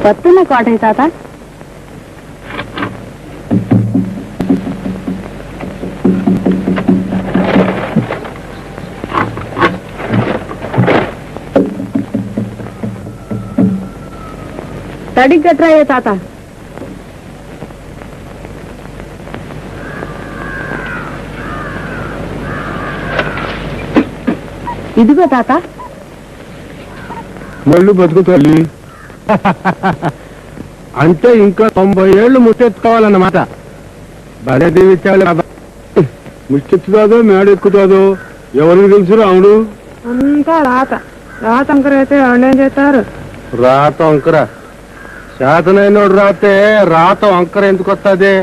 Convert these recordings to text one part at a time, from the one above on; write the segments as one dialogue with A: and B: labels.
A: పత్తున్న కోటయ్య తాత తడిగట్రాయే తాత ఇదిగో తాత
B: మళ్ళు బతుకు తల్లి అంటే ఇంకా 90 ఏళ్ళు ముట్టెత్తుకోవాలన్నమాట. భలే దీవించాలి. ముష్టెత్తుతాదో మేడెక్కుతాదో ఎవరికి తెలుసు రాముడు.
A: అంతా రాత రాత అంకర అయితే ఎవరేం చేస్తారు.
B: రాత అంకర శాతనైనోడు రాతే రాత అంకర ఎందుకు వస్తుంది?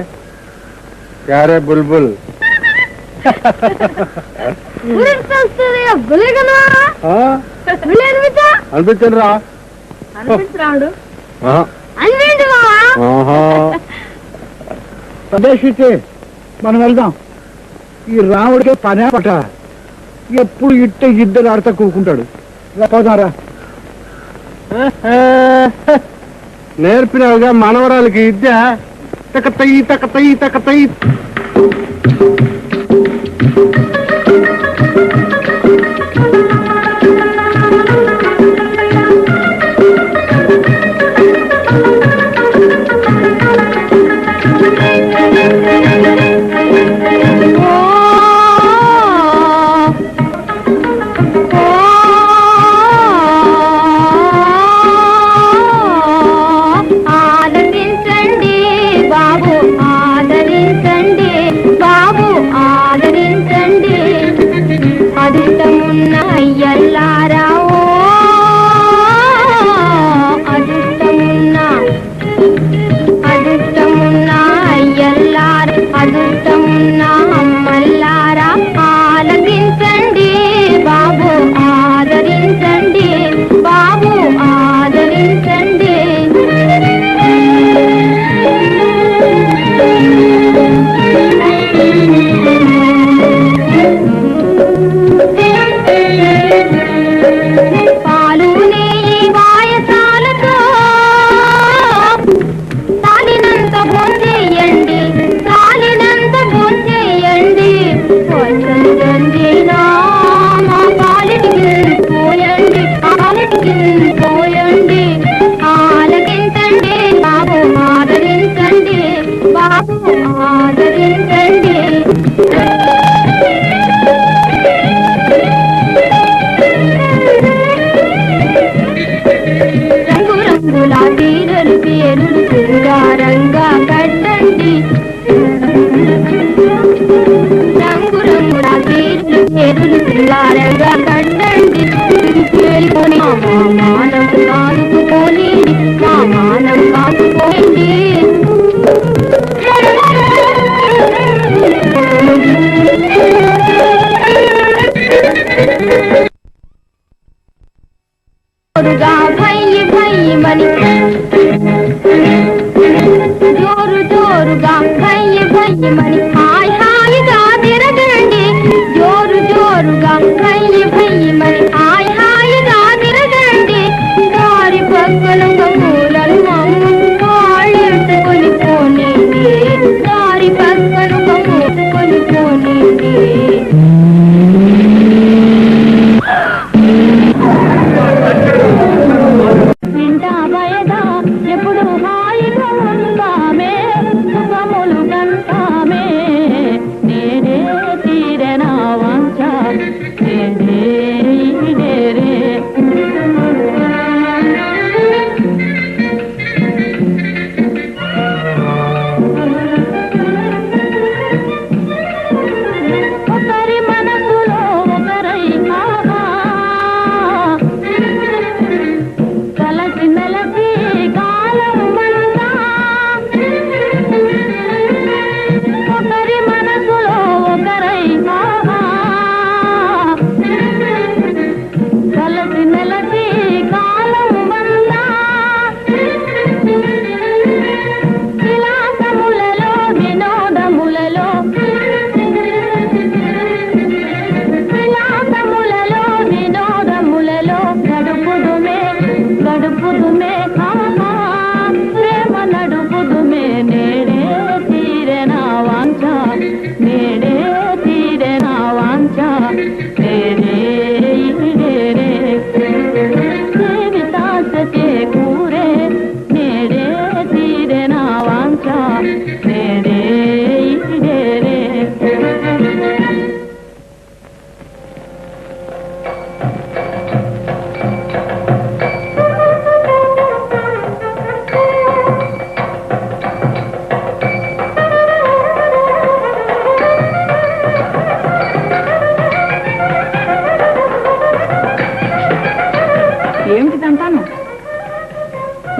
B: క్యారే బుల్బుల్ అనిపించండి రా
C: ప్రదేశిస్తే మనం వెళ్దాం. ఈ రాముడికే పనే పట్ట, ఎప్పుడు ఇట్టే ఇద్దరు ఆడతా కూకుంటాడు. పోదారా.
B: నేర్పినవుగా మనవరాలకి విద్య తకతయి తకతయి తకతయి.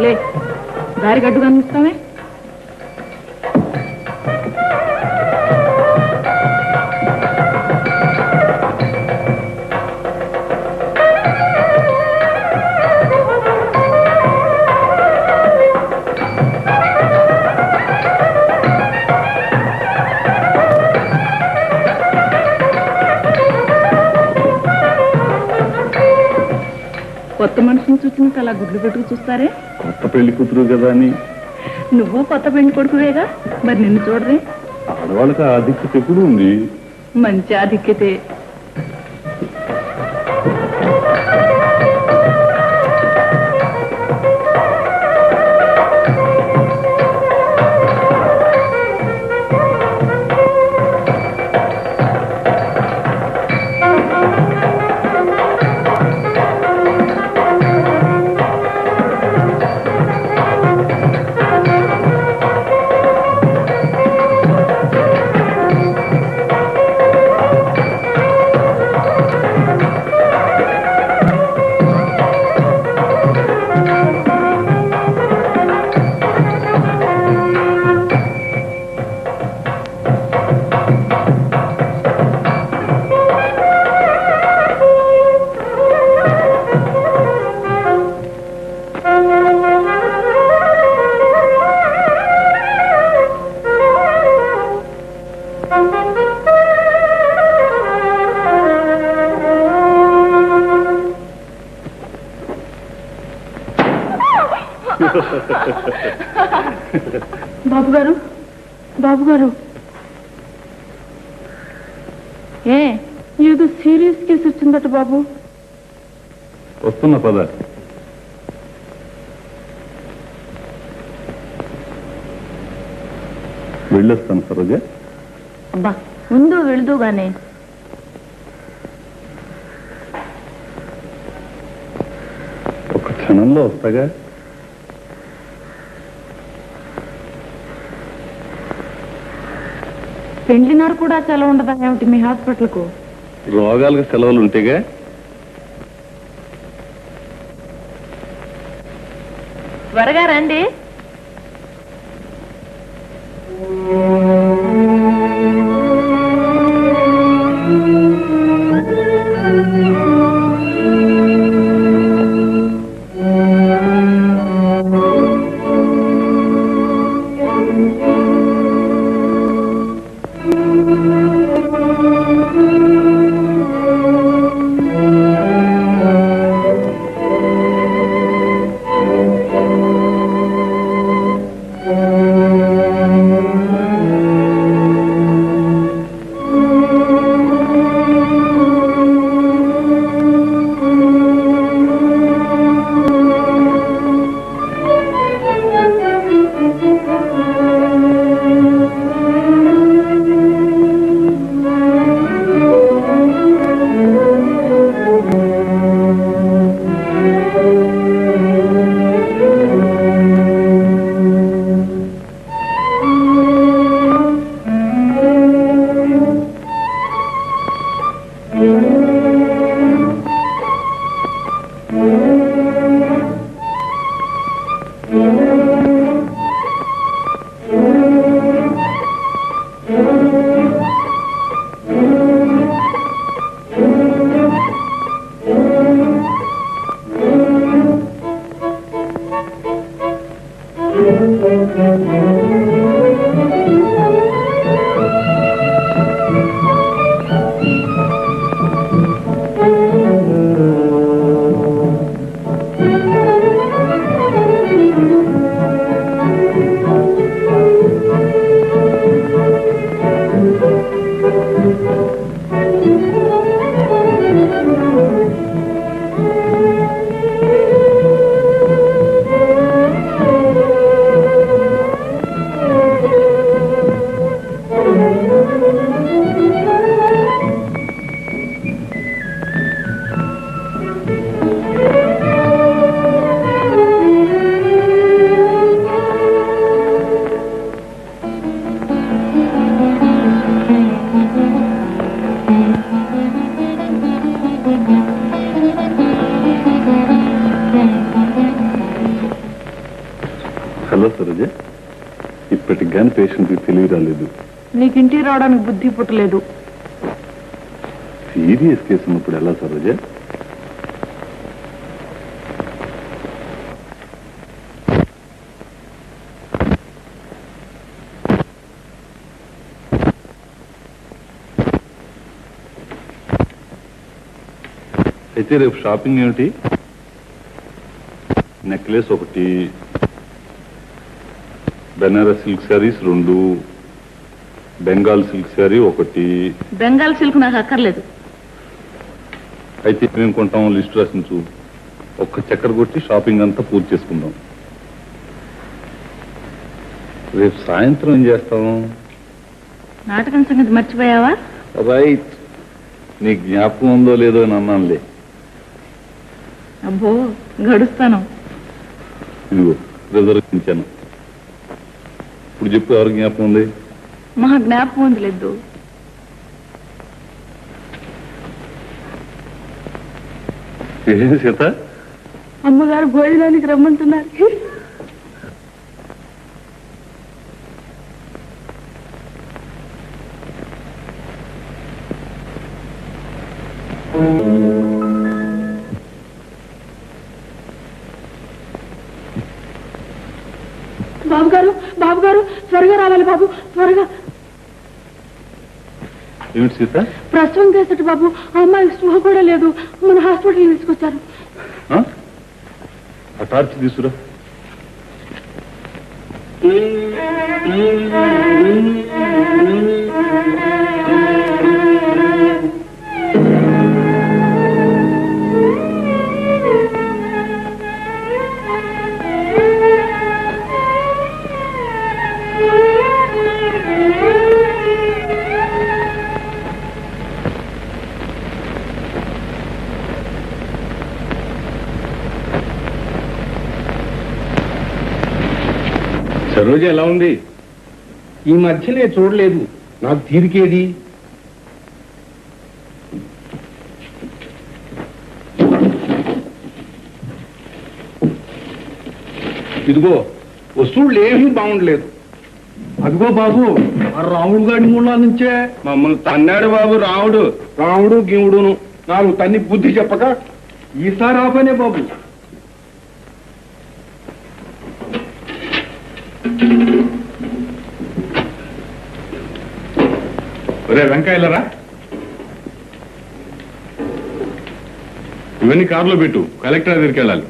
A: లే దారి గడ్డు కనిపిస్తామే. కొత్త మనిషిని చూసినట్టు అలా గుడ్లు పెట్టుకు చూస్తారే.
D: కొత్త పెళ్లి కూతురు కదా అని.
E: నువ్వు కొత్త పెళ్లి కొడుకువేగా, మరి నిన్ను చూడరే.
D: ఆడవాళ్ళకి ఆధిక్యత ఎప్పుడు ఉంది.
E: మంచి ఆధిక్యతే. బాబు గారు, బాబు గారు, ఏదో సీరియస్ కేసు వచ్చిందట బాబు.
D: వస్తున్న పద. వెళ్ళొస్తాను సరోజ.
E: అబ్బా ముందు వెళుదుగానే.
D: ఒక క్షణంలో వస్తాగా.
E: పెండ్లినాడు కూడా సెలవు ఉండదా ఏమిటి మీ హాస్పిటల్కు?
D: రోగాలకు సెలవులు ఉంటేగా.
E: త్వరగా రండి.
D: హలో సరోజ. ఇప్పటికి కానీ పేషెంట్కి తెలివి రాలేదు.
E: నీకు ఇంటికి రావడానికి బుద్ధి పుట్టలేదు.
D: సీరియస్ కేసు ఉన్నప్పుడు ఎలా సరోజ? అయితే రేపు షాపింగ్ ఏమిటి? నెక్లెస్ ఒకటి, బెనారస్ సిల్క్ శారీస్ 2, బెంగాల్ సిల్క్ శారీ ఒకటి.
E: బెంగాల్ సిల్క్ నాకు అక్కర్లేదు.
D: అయితే మేము కొంటాం, లిస్ట్ రాసించు. ఒక్క చక్కెర కొట్టి షాపింగ్ అంతా పూర్తి చేసుకుందాం. రేపు సాయంత్రం ఏం చేస్తాం?
E: నాటకం సంగతి మర్చిపోయావా?
D: రైట్, నీ జ్ఞాపకం ఉందో లేదో అని అన్నానులే.
E: అబ్బో గడుస్తాను.
D: ఇదిగో రిజర్వేషన్. ఇప్పుడు చెప్పు, ఎవరు జ్ఞాపకం ఉంది?
E: మా జ్ఞాపకం ఉంది లేదు.
D: ఏం సీత?
E: అమ్మగారు భోజనానికి రమ్మంటున్నారు. బాబు గారు త్వరగా రావాలి బాబు, త్వరగా.
D: ఏమిటి సీత?
E: ప్రసవం చేసేట బాబు, ఆ అమ్మాయికి స్పృహ కూడా లేదు. మన హాస్పిటల్ తీసుకొచ్చారు.
D: ఆ టార్చ్ తీసుకురా.
B: సరోజ ఎలా ఉంది? ఈ మధ్యనే చూడలేదు. నాకు తీరికేది. ఇదిగో వస్తువులు ఏమీ బాగుండలేదు. అదిగో బాబు, ఆ రాముడు గారి మూల నుంచే మమ్మల్ని తన్నాడు బాబు. రాముడు గీవుడును నాకు తన్ని బుద్ధి చెప్పక ఈసారి ఆపనే బాబు. ఒరే వెంకాయలరా, ఇవన్నీ కారులో పెట్టు, కలెక్టర్ దగ్గరికి వెళ్ళాలి.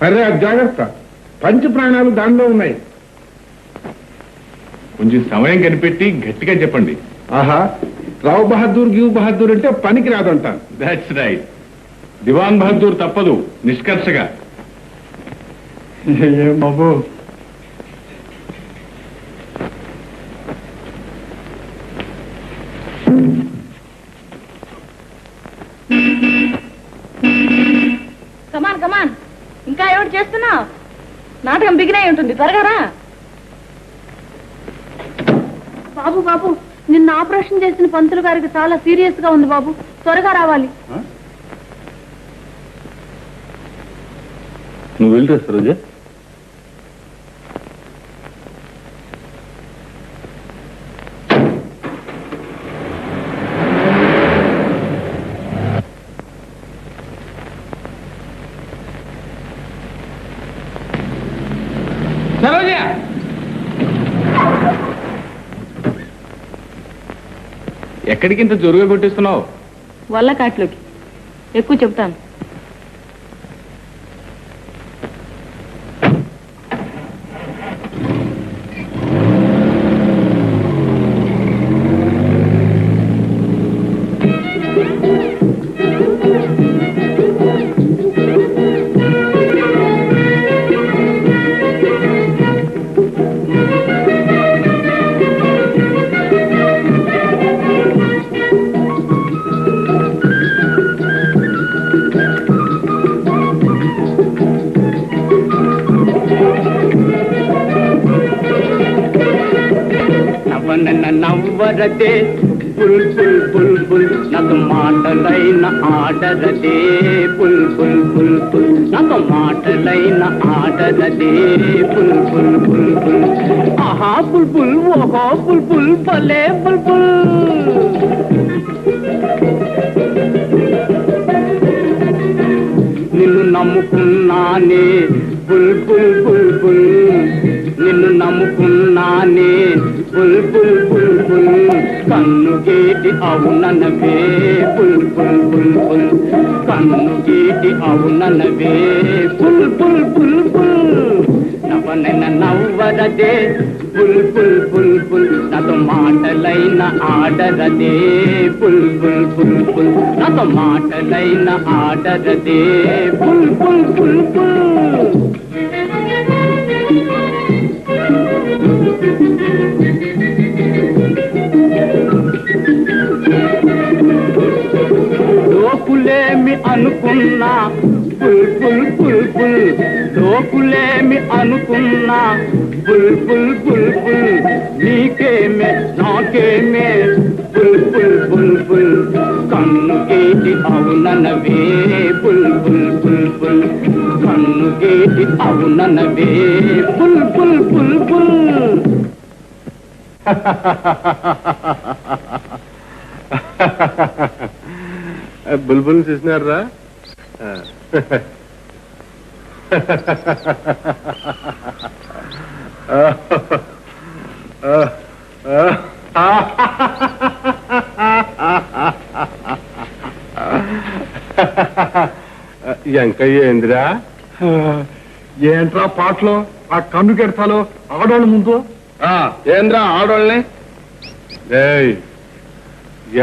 B: అరే జాగ్రత్త, పంచ ప్రాణాలు దానిలో ఉన్నాయి. కొంచెం సమయం కనిపెట్టి గట్టిగా చెప్పండి. ఆహా, రావు బహదూర్ గివ్ బహదూర్ అంటే పనికి రాదంటాను. That's right. దివాన్ బహదూర్ తప్పదు నిష్కర్షగా. ఏం బాబు,
E: కమాన్ కమాన్, ఇంకా ఏమిటి చేస్తున్నావు? నాటకం బిగినే ఉంటుంది, త్వరగా రా. బాబు బాబు, నిన్న ఆపరేషన్ చేసిన పంతులు గారికి చాలా సీరియస్ గా ఉంది బాబు, త్వరగా రావాలి.
D: నువ్వు వెళ్ళరా సరోజ.
B: సరోజ, ఎక్కడికి ఇంత జోరుగా కొట్టిస్తున్నావు?
E: వల్ల కాట్లోకి ఎక్కువ చెప్తాను.
F: నవ్వరదే పుల్ పుల్ పుల్ పుల్, నాకు మాటలైన ఆడరదే పుల్ పుల్ పుల్ పుల్, నాకు మాటలైన ఆడరదే పుల్ పుల్ పుల్ పుల్. ఆహా పుల్ పుల్, ఓహో పుల్ పుల్, భలే పుల్ పుల్. నిన్ను నమ్ముకున్నానే పుల్ పుల్ పుల్ పుల్, నిన్ను నమ్ముకున్నానే పుల్ పుల్ పుల్ పుల్. కన్ను గీటి అవుననవే పుల్ పుల్ పుల్ పుల్ కన్ను గీటి అవుననవే పుల్ పుల్ పుల్ పుల్ నవనెన నవ్వరదే పుల్ పుల్ పుల్ పుల్ నాతో మాటలైన ఆడరదే పుల్ పుల్ పుల్ పుల్ నాతో మాటలైన ఆడరదే పుల్ పుల్ పుల్ పుల్ లోకులేమి అనుకున్నా పుల్ పుల్ పుల్ పుల్ లోకులేమి అనుకున్నా పుల్ పుల్ పుల్ పుల్ నీకేమే నాకేమే పుల్ పుల్ పుల్ పుల్ కన్ను గీటి అవుననవే పుల్ పుల్ పుల్ పుల్ కన్ను గీటి అవుననవే పుల్ పుల్ పుల్ పుల్
B: బుల్బుల్ చూసినారా ఎంకయ్య ఏందిరా
C: ఏంట్రా పాటలు ఆ కన్ను కెడతాలో ఆడవాళ్ళ ముందు
B: ఏంద్రా ఆడోళ్ళని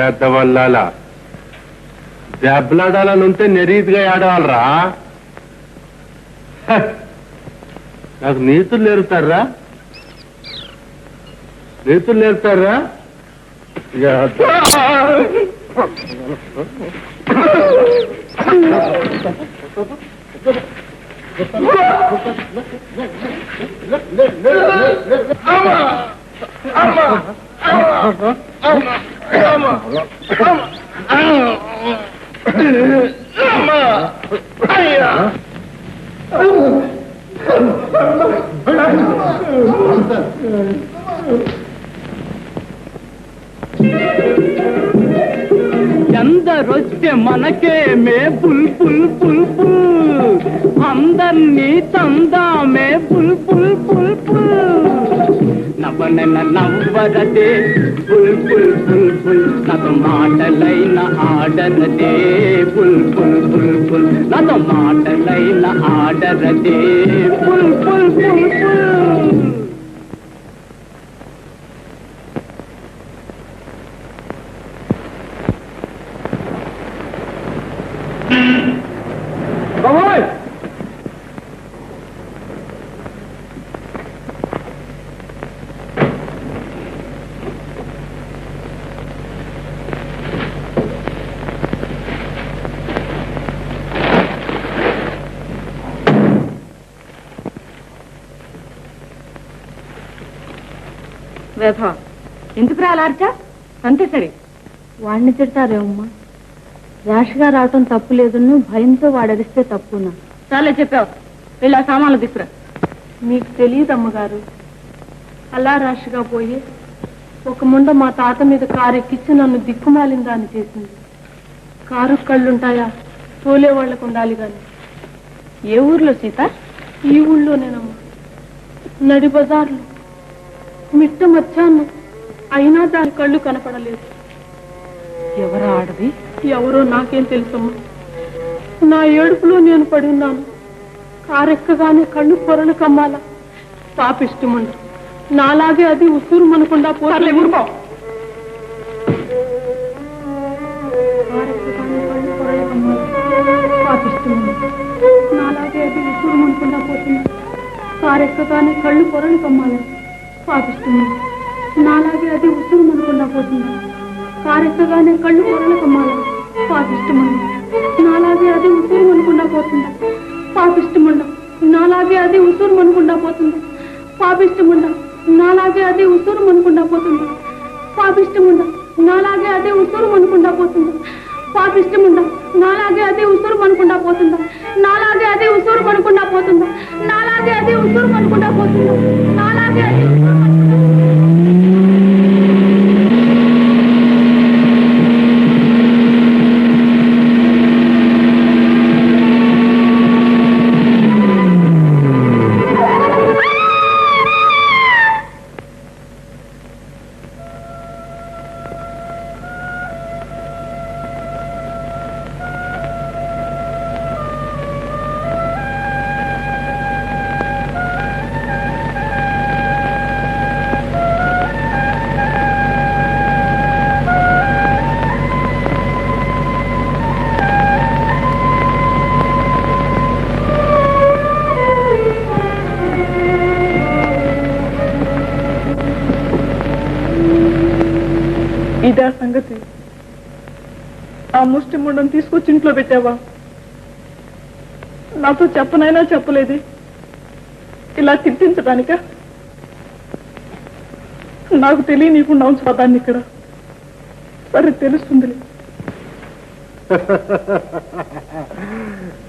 C: ఎద్దవల్లాల దెబ్బలాడాలని ఉంటే నెరీతిగా ఆడవాలరా నాకు నీతులు నేర్పుతారా నీతులు నేర్పుతారా
F: ఎందరొస్తే మనకేమే పుల్ పుల్ పుల్ పుల్ అందర్నీ తందామే పుల్ పుల్ పుల్ పుల్ నవ్వనెన నవ్వరదే పుల్ పుల్ పుల్ పుల్ నాతో మాటలైన ఆడరదే పుల్ పుల్ పుల్ పుల్ నాతో మాటలైన ఆడరదే పుల్ పుల్ పుల్ పుల్
E: వేధ ఎందుకు రాలార్చా అంతే సరే వాడిని తిడతారేమమ్మా ర్యాష్గా రావటం తప్పు లేదును భయంతో వాడరిస్తే తప్పునా చాలా చెప్పావు వెళ్ళి ఆ సామాన్లు తీసుకురా మీకు తెలియదు అమ్మగారు అలా ర్యాష్గా పోయి ఒక ముండ మా తాత మీద కారు ఎక్కించి నన్ను దిక్కుమాలిన దాన్ని చేసింది కారు కళ్ళుంటాయా తోలే వాళ్ళకు ఉండాలి గాని ఏ ఊర్లో సీత ఈ ఊళ్ళోనేనమ్మా నడి బజార్లో మిట్ట మధ్యాహ్నం అయినా దాని కళ్ళు కనపడలేదు ఎవరా ఆడది ఎవరో నాకేం తెలుసమ్మా నా ఏడుపులో నేను పడి ఉన్నాను కారెక్కగానే కళ్ళు పొరలు కమ్మాలా పాపిష్టముండ నాలాగే అది ఉసూరు మనకుండా పోలే పాపిష్టముండ నాలాగే అది ఉసూరు మనకుండా పోతుంది కారెక్కగానే కళ్ళు పొరలు కమ్మాలి పాపిస్తుంది నాలాగే అది ఉసురు మనకుండా పోతుంది కారెక్కగానే కళ్ళు పొరలు కమ్మాలి పాపిష్టమండ నాలాగే అది ఉసురు మనకుండా పోతుంది పాపిష్టమండ నాలాగే అది ఉసురు మనకుండా పోతుంది పాపిష్టమండ నాలాగే అది ఉసురు మనకుండా పోతుంది పాపిష్టమండ నాలాగే అది ఉసురు మనకుండా పోతుంది పాపిష్టమండ నాలాగే అది ఉసురు మనకుండా పోతుంది నాలాగే అది ఉసురు మనకుండా పోతుంది నాలాగే అది ఉసురు మనకుండా పోతుంది నాలాగే అది
A: ఇదే సంగతి. ఆ ముష్టి ముండం తీసుకొచ్చి ఇంట్లో పెట్టావా? నాతో చెప్పనైనా చెప్పలేదే. ఇలా తిట్టించడానిక? నాకు తెలియనీయకుండా ఉంచు దాన్ని ఇక్కడ. సరే, తెలుస్తుంది.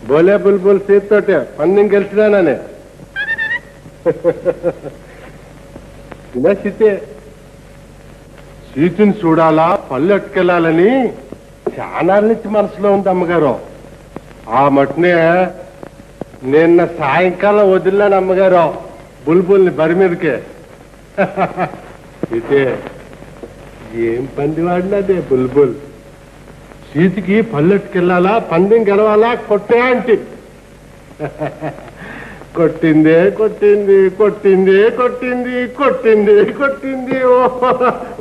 G: బోలే బుల్బుల్ సీతోటే పందెం గెలిచినానే. సీతే సీతుని చూడాలా, పళ్ళు ఎట్టుకెళ్ళాలని చానాల నుంచి మనసులో ఉంది అమ్మగారు. ఆ మట్టునే నిన్న సాయంకాలం వదిలినాను అమ్మగారు బుల్బుల్ని బరి మీదకే. సీతే ఏం పంది వాడినదే బుల్బుల్. సీతికి పల్లెట్టుకెళ్ళాలా, పందెం గెలవాలా, కొట్టే అంటే కొట్టిందే కొట్టింది కొట్టింది కొట్టింది కొట్టింది కొట్టింది. ఓ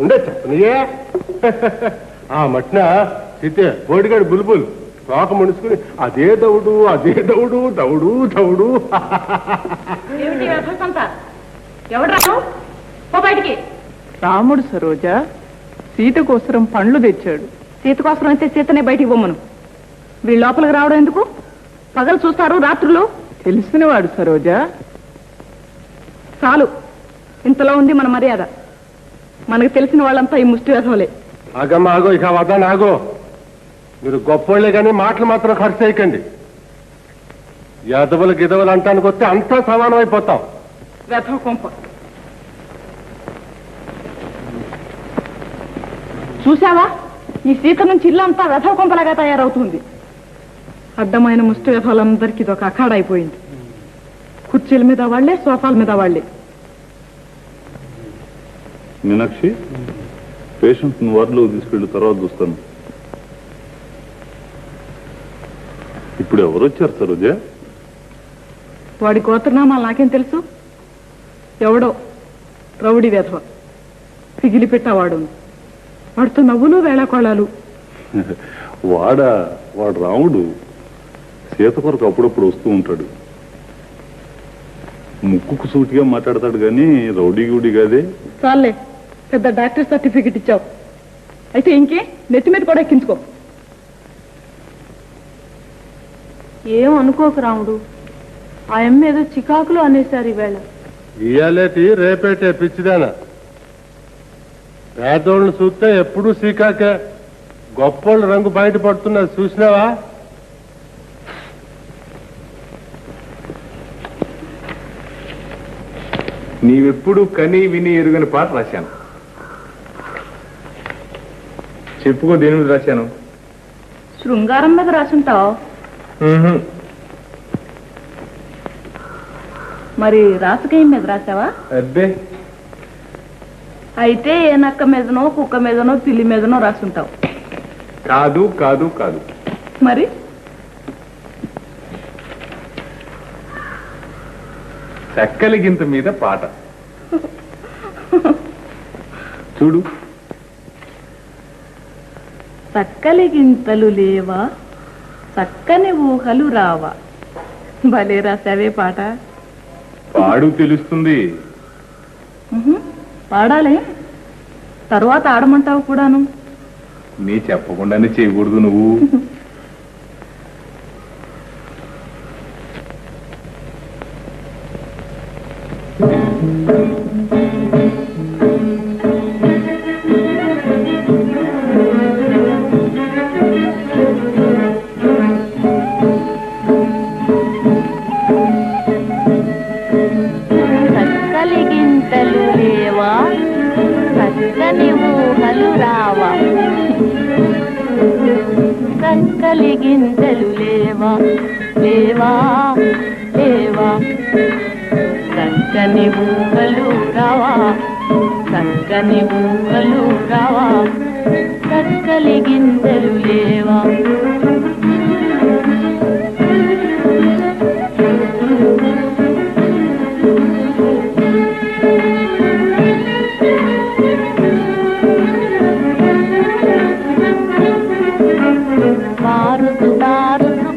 G: ఉండే చెప్పనియే. ఆ మట్న సీతే బోడిగాడు బుల్బుల్ తోక ముడుచుకుని అదే దౌడు అదే దౌడు దౌడు దౌడు.
A: రాముడు సరోజ సీత కోసం పండ్లు తెచ్చాడు.
E: సీత కోసం అయితే సీతనే బయటికి పోమ్మను. వీళ్ళు లోపలికి రావడం ఎందుకు? పగలు చూస్తారు, రాత్రులు.
A: తెలిసినవాడు సరోజ.
E: చాలు, ఇంతలో ఉంది మన మర్యాద. మనకు తెలిసిన వాళ్ళంతా ఈ ముష్టి వేసవలే.
G: ఆగమ్మ ఆగో, ఇక వద్దాను ఆగో. మీరు గొప్పోళ్లే కానీ మాటలు మాత్రం ఖర్చు చేయకండి. యాదవులు గిదవులు అంటానికి వస్తే అంతా సమానం అయిపోతాం.
A: రథం కొంప
E: చూసావా? ఈ సీత నుంచి ఇల్లంతా రథం కొంపలాగా తయారవుతుంది. అడ్డమైన ముష్టి వేసవాళ్ళందరికీ ఇది ఒక అఖాడ అయిపోయింది. కుర్చీల మీద వాళ్లే, సోఫాల మీద వాళ్లే.
D: మీనాక్షి, పేషెంట్ వార్డులో తీసుకెళ్ళి తర్వాత చూస్తాను. ఇప్పుడు ఎవరు వచ్చారు సరోజ?
E: వాడి గోత్రనామాలు నాకేం తెలుసు? ఎవడో రౌడీ వేధవ, పిగిలి పెట్టావాడు. వాడితో నవ్వులు వేళాకోళాలు.
D: వాడు రాముడు. సీత కొరకు అప్పుడప్పుడు వస్తూ ఉంటాడు. ముక్కుకు సూటిగా మాట్లాడతాడు కానీ రౌడీ గుడి కాదే.
E: చాలే, పెద్ద డాక్టర్ సర్టిఫికెట్ ఇచ్చావు. అయితే ఇంకే నెత్తి మీద కూడా ఎక్కించుకో. ఏం అనుకోకు రాముడు, ఆ అమ్మ ఏదో చికాకులు అనేశారు ఈవేళ.
G: ఇయాలేటి రేపేటే పిచ్చిదానా. పేదోళ్ళని చూస్తే ఎప్పుడూ సీకాకే. గొప్పోళ్ళు రంగు బయటపడుతున్నది చూసినావా?
B: నీవెప్పుడు కని విని ఎరుగని పాట రాశాను. చెప్పుకో, దేని మీద రాశాను?
E: శృంగారం మీద రాసుంటావు. మరి రాసుకేయం మీద రాసావా?
B: అబ్బే,
E: అయితే ఏ నక్క మీదనో, కుక్క మీదనో, పిల్లి మీదనో రాసుంటావు.
B: కాదు కాదు కాదు.
E: మరి
B: చక్కలి గింత మీద పాట చూడు.
E: చక్కలి గింతలు లేవా, చక్కని ఊహలు రావా. భలే రాసావే పాట.
B: పాడు తెలుస్తుంది.
E: పాడాలి, తరువాత ఆడమంటావు కూడాను.
B: నీ చెప్పకుండానే చేయకూడదు నువ్వు.
E: చక్కలి గింతలు లేవా, చక్కని ఊహలు రావా. చక్కలి గింతలు లేవా లేవా లేవా, చక్కని ఊహలు రావా, చక్కని ఊహలు రావా. చక్కలి గింతలు లేవా.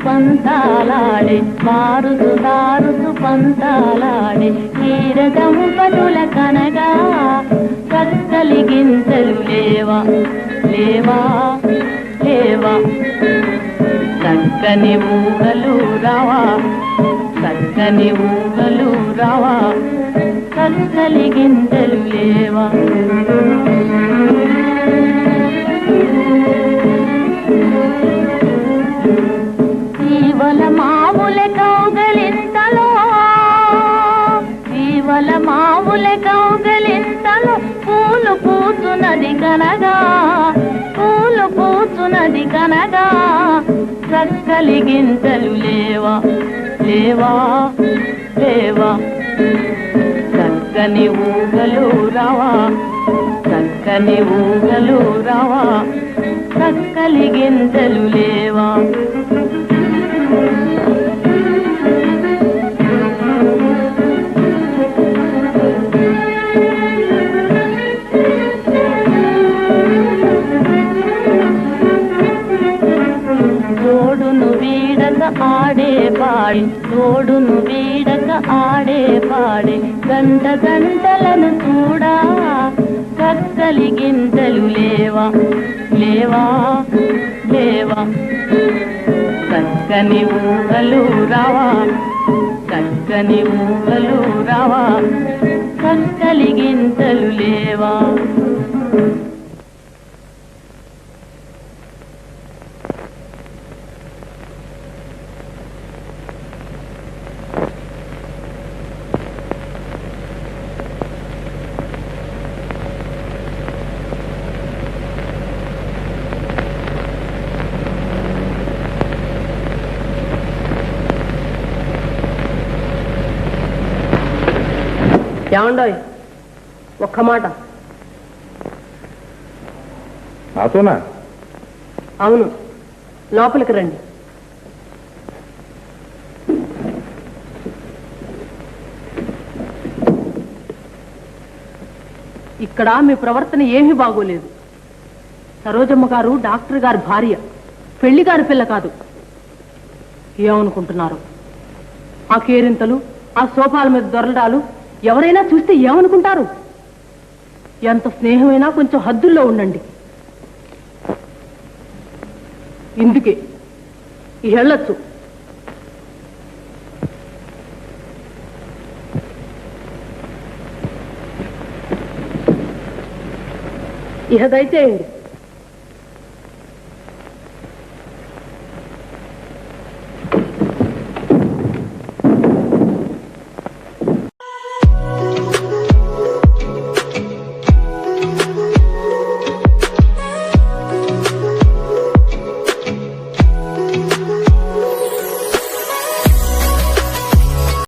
E: పంతాలాడే మారుసు దారుసు పంతాలాడే నీరదము పనుల కనగా చక్కలిగి గింతలు లేవా లేవా లేవా చక్కని ఊహలు రావా చక్కని ఊహలు రావా చక్కలి గింతలు లేవా జీవల మామూల కౌగలింతలో జీవల మామూల కౌగలింతలో పూలు పూచునది కనగా పూలు పూచునది కనగా చక్కలి గింతలు లేవా లేవా లేవా చక్కని ఊహలు రావా చక్కని ఊహలు రావా చక్కలి గింతలు లేవా ఆడే పాడి తోడును వీడక ఆడే పాడే గంట గంటలను చూడా చక్కలి గింతలు లేవా లేవా లేవా చక్కని ఊహలు రావా చక్కని ఊహలు రావా చక్కలి గింతలు లేవా
H: ఏమండోయ్ ఒక్క మాట.
D: నాతోనా?
H: అవును, లోపలికి రండి. ఇక్కడ మీ ప్రవర్తన ఏమీ బాగోలేదు. సరోజమ్మ గారు డాక్టర్ గారి భార్య, పెళ్లి గారి పిల్ల కాదు. ఏమనుకుంటున్నారు? ఆ కేరింతలు, ఆ సోఫాల మీద దొరలడాలు ఎవరైనా చూస్తే ఏమనుకుంటారు? ఎంత స్నేహమైనా కొంచెం హద్దుల్లో ఉండండి. ఇందుకే వెళ్ళొచ్చు. ఇహ దయచేయండి.